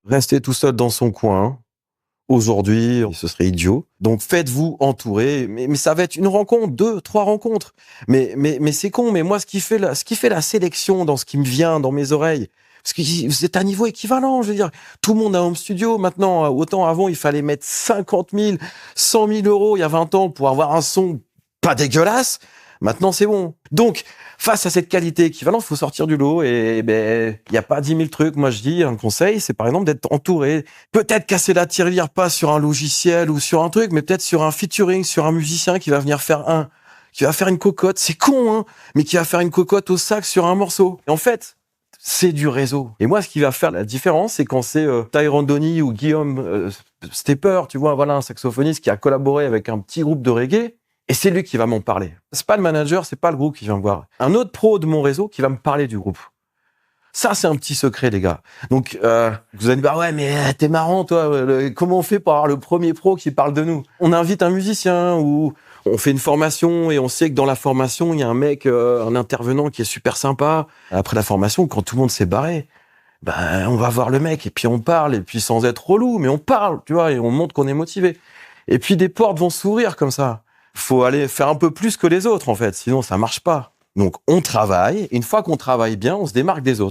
Rester tout seul dans son coin, aujourd'hui, ce serait idiot. Donc faites-vous entourer, mais ça va être une rencontre, 2, 3 rencontres. Mais c'est con, mais moi, ce qui fait la sélection dans ce qui me vient dans mes oreilles, parce que vous êtes à un niveau équivalent, je veux dire. Tout le monde a un home studio maintenant. Autant avant, il fallait mettre 50 000, 100 000 euros il y a 20 ans pour avoir un son pas dégueulasse. Maintenant, c'est bon. Donc, face à cette qualité équivalente, il faut sortir du lot et il n'y a pas 10 000 trucs. Moi, je dis, un conseil, c'est par exemple d'être entouré. Peut-être casser la tirelire, pas sur un logiciel ou sur un truc, mais peut-être sur un featuring, sur un musicien qui va venir qui va faire une cocotte. C'est con, hein, mais qui va faire une cocotte au sax sur un morceau. Et en fait, c'est du réseau. Et moi, ce qui va faire la différence, c'est quand c'est Tyrone Donny ou Guillaume Stepper, tu vois, voilà, un saxophoniste qui a collaboré avec un petit groupe de reggae. Et c'est lui qui va m'en parler. C'est pas le manager, c'est pas le groupe qui vient me voir. Un autre pro de mon réseau qui va me parler du groupe. Ça, c'est un petit secret, les gars. Donc, vous allez me dire, ouais, mais t'es marrant, toi. Comment on fait pour avoir le premier pro qui parle de nous? On invite un musicien ou on fait une formation et on sait que dans la formation, il y a un mec, un intervenant qui est super sympa. Après la formation, quand tout le monde s'est barré, on va voir le mec et puis on parle et puis sans être relou, mais on parle, tu vois, et on montre qu'on est motivé. Et puis des portes vont s'ouvrir comme ça. Faut aller faire un peu plus que les autres, en fait. Sinon, ça marche pas. Donc, on travaille. Une fois qu'on travaille bien, on se démarque des autres.